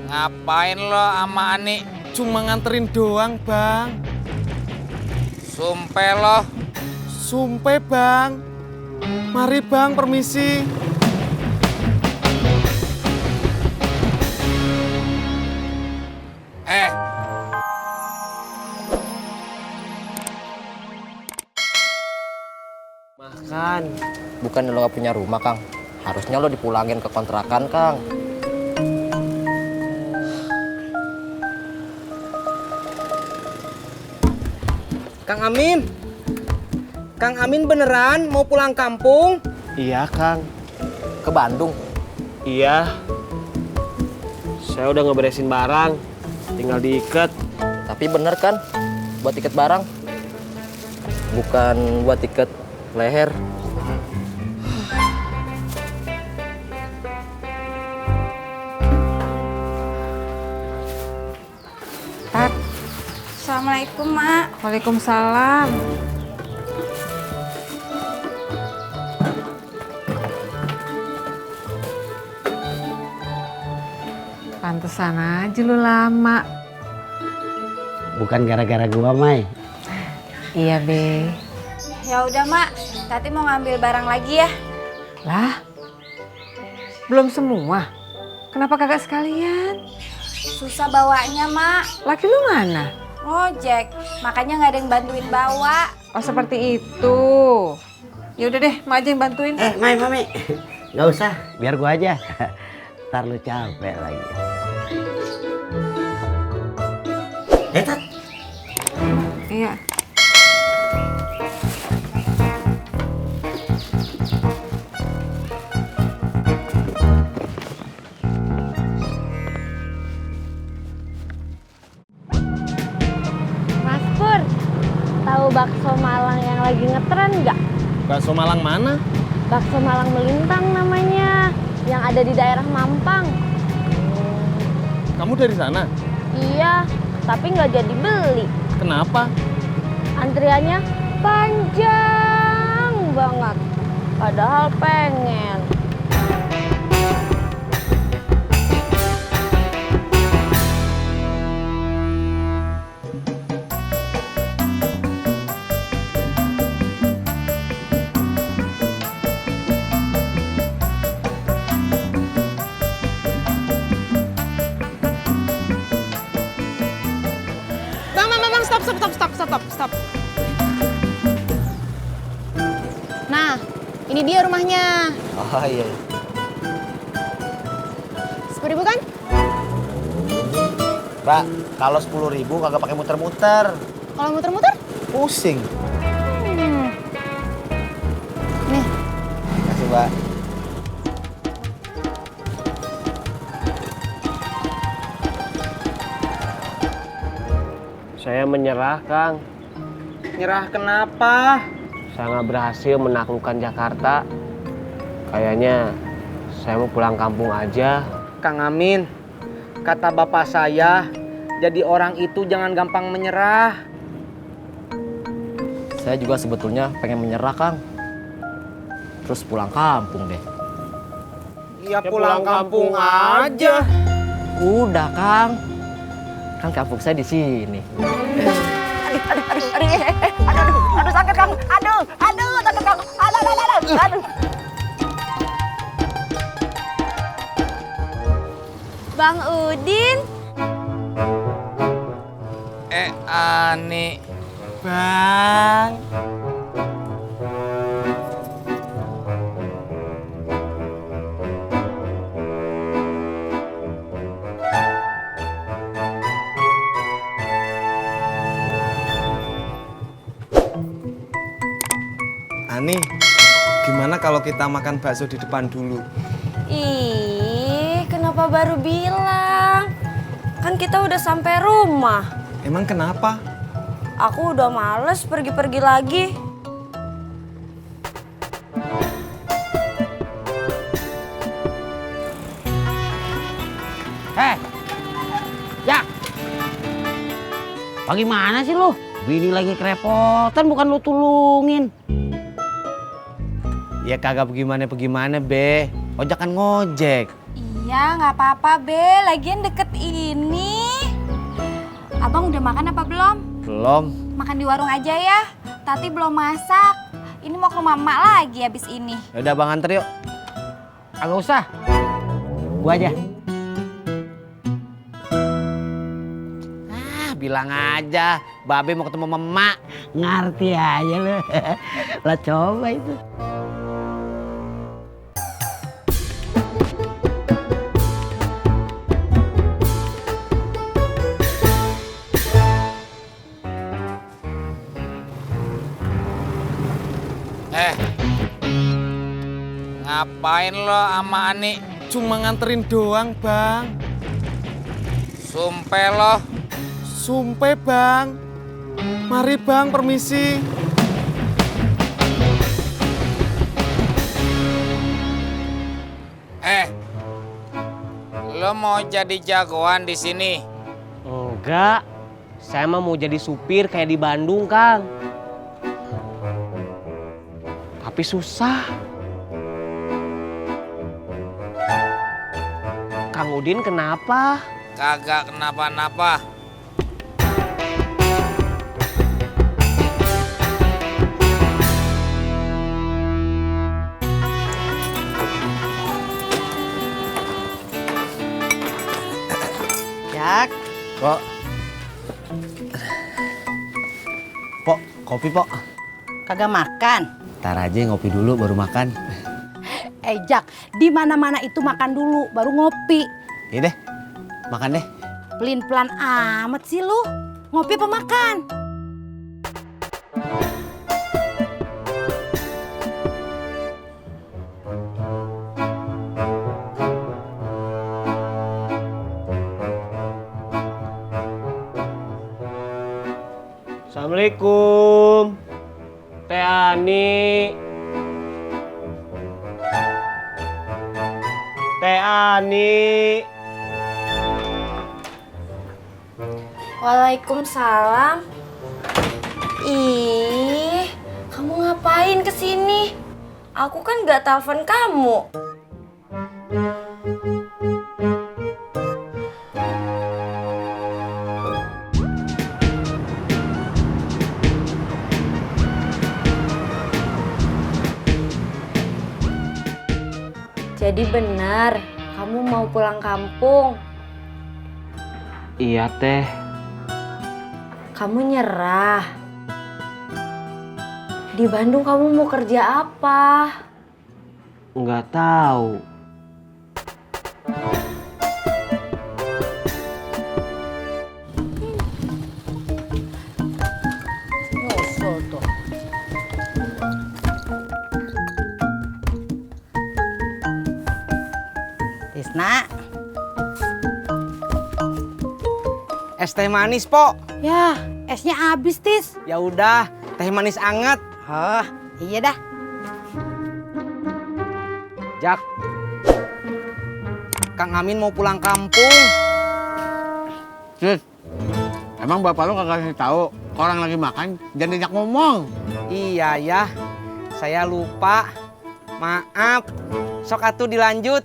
Ngapain lo sama Ani? Cuma nganterin doang, Bang. Sumpah lo. Sumpah, Bang. Mari, Bang, permisi. Makan. Bukan lo gak punya rumah, Kang. Harusnya lo dipulangin ke kontrakan, Kang. Kang Amin. Kang Amin beneran mau pulang kampung? Iya, Kang. Ke Bandung? Iya. Saya udah ngeberesin barang. Tinggal diikat. Tapi bener kan? Buat tiket barang? Bukan buat tiket leher. Tat. Assalamualaikum, Mak. Waalaikumsalam. Pantesan aja lu lama. Bukan gara-gara gua, Mai. Iya, Be. Ya udah, Mak. Tati mau ngambil barang lagi ya. Lah, belum semua. Kenapa kagak sekalian? Susah bawanya, Mak. Laki lu mana? Ngojek. Makanya nggak ada yang bantuin bawa. Oh, seperti itu. Ya udah deh, Mak aja yang bantuin. Mai, Mami. Nggak usah, biar gua aja. Ntar lu capek lagi. Tat. Iya. Mas Pur, tahu bakso Malang yang lagi ngetren nggak? Bakso Malang mana? Bakso Malang Melintang namanya, yang ada di daerah Mampang. Kamu dari sana? Iya, tapi nggak jadi beli. Kenapa? Antriannya panjang banget. Padahal pengen. Stop. Nah, ini dia rumahnya. Oh iya. 10.000 kan? Mbak, kalau 10.000 kagak pakai muter-muter. Kalau muter-muter? Pusing. Nih. Makasih, Mbak. Saya menyerah, Kang. Nyerah kenapa? Saya nggak berhasil menaklukkan Jakarta. Kayaknya saya mau pulang kampung aja. Kang Amin, kata bapak saya, jadi orang itu jangan gampang menyerah. Saya juga sebetulnya pengen menyerah, Kang. Terus pulang kampung deh. Ya pulang kampung aja. Udah, Kang. Kan kampung saya di sini. Aduh sakit Kang. Aduh sakit Kang. Aduh. Bang Udin. Ani. Bang. Ani, gimana kalau kita makan bakso di depan dulu? Ih, kenapa baru bilang? Kan kita udah sampai rumah. Emang kenapa? Aku udah males pergi-pergi lagi. Jak. Bagaimana sih lu? Bini lagi kerepotan bukan lu tulungin. Ya kagak bagaimana-bagaimana, Be. Ojek kan ngojek. Ya nggak apa-apa Be, lagian deket ini. Abang udah makan apa belum? Belum. Makan di warung aja ya. Tati belum masak. Ini mau ke rumah emak lagi abis ini. Yaudah bang anter yuk. Agak usah. Gua aja. Bilang aja, Babe mau ketemu emak. Ngerti aja lu. Lah coba itu. Ngapain lo sama Ani? Cuma nganterin doang bang. Sumpah lo. Sumpah bang. Mari bang, permisi. Lo mau jadi jagoan di sini? Enggak, saya mah mau jadi supir kayak di Bandung, Kang. Tapi susah. Kang Udin kenapa? Kagak kenapa-napa. Jak. Pok. Pok, kopi pok. Kagak makan. Ntar aja ngopi dulu baru makan. Jak, di mana-mana itu makan dulu baru ngopi. Iya deh, makan deh. Pelin-pelan amat sih lu. Ngopi apa makan? Assalamualaikum. Teh Ani. Teh Ani. Waalaikumsalam. Ih, kamu ngapain kesini? Aku kan nggak telepon kamu. Jadi benar, kamu mau pulang kampung. Iya teh. Kamu nyerah. Di Bandung kamu mau kerja apa? Nggak tahu. Nyusul tuh. Tisna. Es teh manis pok. Ya, esnya habis, Tis. Ya udah, teh manis anget. Oh, iya dah. Jak. Kang Amin mau pulang kampung. Sis, emang bapak lu kagak kasih tahu orang lagi makan jangan diajak ngomong. Iya ya, saya lupa. Maaf. Sok atuh dilanjut.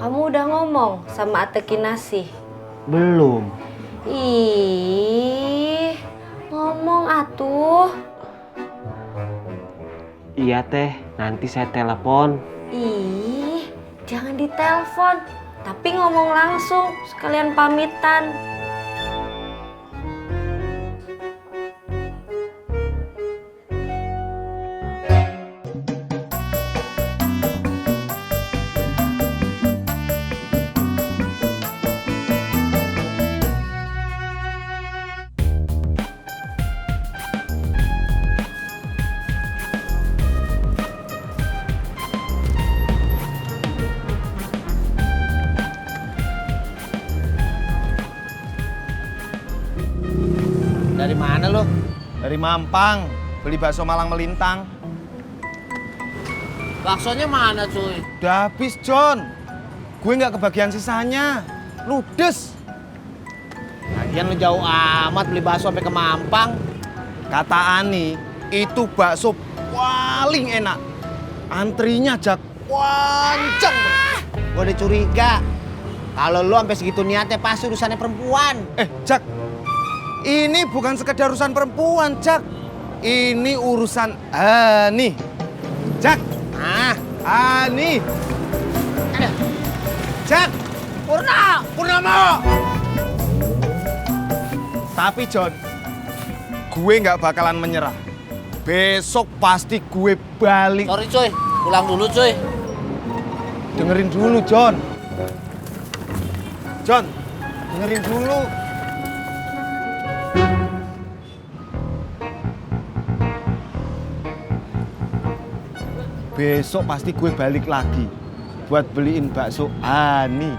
Kamu udah ngomong sama Ate Kinasih? Belum. Ih, ngomong atuh. Iya teh, nanti saya telepon. Ih, jangan ditelepon, tapi ngomong langsung, sekalian pamitan. Dari mana lo? Dari Mampang. Beli bakso Malang melintang. Baksonya mana cuy? Udah habis, John. Gue nggak kebagian sisanya. Ludes. Yang lu jauh amat beli bakso sampai ke Mampang. Kata Ani, itu bakso paling enak. Antrinya Jak wanceng. Gue udah curiga. Kalau lu sampai segitu niatnya pasti urusannya perempuan. Jak, ini bukan sekedar urusan perempuan, Jak. Ini urusan Ani. Jak, Ani. Jak, Purnama. Tapi John, gue nggak bakalan menyerah. Besok pasti gue balik. Sorry cuy, pulang dulu cuy. Dengerin dulu, John. John, dengerin dulu. Besok pasti gue balik lagi buat beliin bakso Ani.